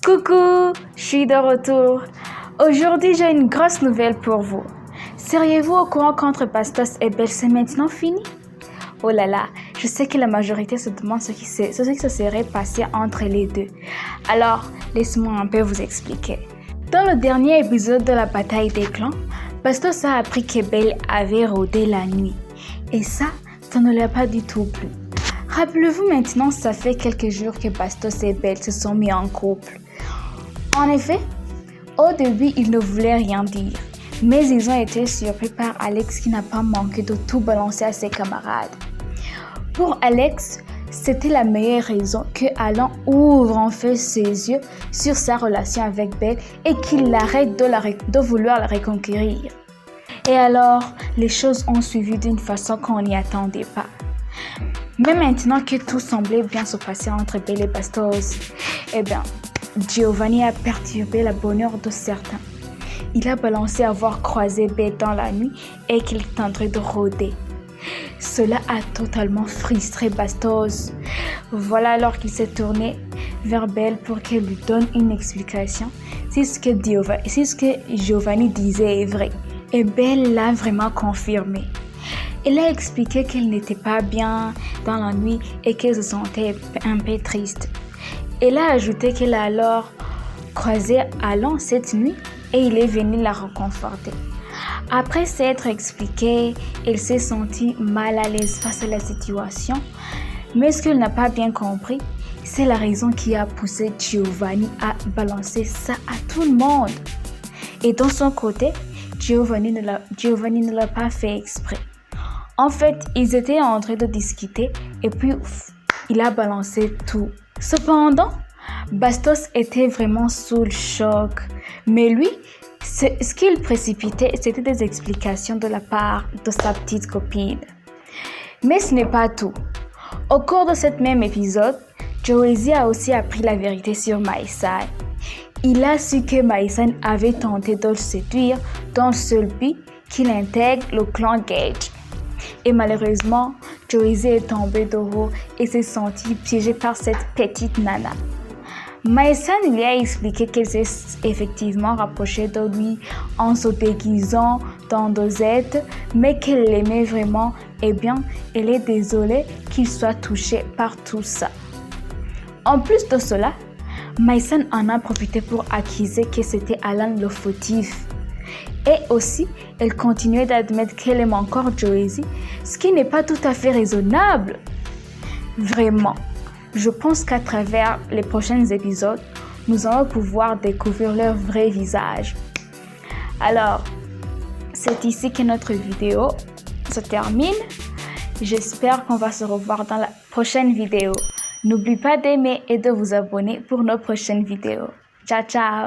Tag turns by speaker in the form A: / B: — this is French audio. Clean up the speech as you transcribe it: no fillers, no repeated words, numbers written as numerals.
A: Coucou, je suis de retour. Aujourd'hui, j'ai une grosse nouvelle pour vous. Seriez-vous au courant qu'entre Bastos et Belle, c'est maintenant fini? Oh là là, je sais que la majorité se demande ce qui se serait passé entre les deux. Alors, laissez-moi un peu vous expliquer. Dans le dernier épisode de la bataille des clans, Bastos a appris que Belle avait rôdé la nuit. Et ça ne l'a pas du tout plu. Rappelez-vous maintenant, ça fait quelques jours que Bastos et Belle se sont mis en couple. En effet, au début, ils ne voulaient rien dire, mais ils ont été surpris par Alex qui n'a pas manqué de tout balancer à ses camarades. Pour Alex, c'était la meilleure raison que Alan ouvre en fait ses yeux sur sa relation avec Belle et qu'il arrête de vouloir la reconquérir. Et alors, les choses ont suivi d'une façon qu'on n'y attendait pas. Mais maintenant que tout semblait bien se passer entre Belle et Bastos, Giovanni a perturbé le bonheur de certains. Il a balancé avoir croisé Belle dans la nuit et qu'il est en train de rôder. Cela a totalement frustré Bastos. Voilà alors qu'il s'est tourné vers Belle pour qu'elle lui donne une explication si ce que Giovanni disait est vrai. Et Belle l'a vraiment confirmé. Elle a expliqué qu'elle n'était pas bien dans la nuit et qu'elle se sentait un peu triste. Elle a ajouté qu'elle a alors croisé Alan cette nuit et il est venu la réconforter. Après s'être expliqué, elle s'est sentie mal à l'aise face à la situation, mais ce qu'elle n'a pas bien compris, c'est la raison qui a poussé Giovanni à balancer ça à tout le monde. Et de son côté, Giovanni ne l'a pas fait exprès. En fait, ils étaient en train de discuter et puis il a balancé tout. Cependant, Bastos était vraiment sous le choc. Mais lui, ce qu'il précipitait, c'était des explications de la part de sa petite copine. Mais ce n'est pas tout. Au cours de cet même épisode, Joezi a aussi appris la vérité sur Maïsan. Il a su que Maïsan avait tenté de le séduire dans le seul but qu'il intègre le clan Gage. Et malheureusement, Joezi est tombé de haut et s'est senti piégé par cette petite nana. Maïsan lui a expliqué qu'elle s'est effectivement rapprochée de lui en se déguisant dans des êtres, mais qu'elle l'aimait vraiment. Elle est désolée qu'il soit touché par tout ça. En plus de cela, Maïsan en a profité pour accuser que c'était Alan le fautif. Et aussi, elle continuait d'admettre qu'elle aime encore Joezi, ce qui n'est pas tout à fait raisonnable. Vraiment, je pense qu'à travers les prochains épisodes, nous allons pouvoir découvrir leur vrai visage. Alors, c'est ici que notre vidéo se termine. J'espère qu'on va se revoir dans la prochaine vidéo. N'oubliez pas d'aimer et de vous abonner pour nos prochaines vidéos. Ciao, ciao!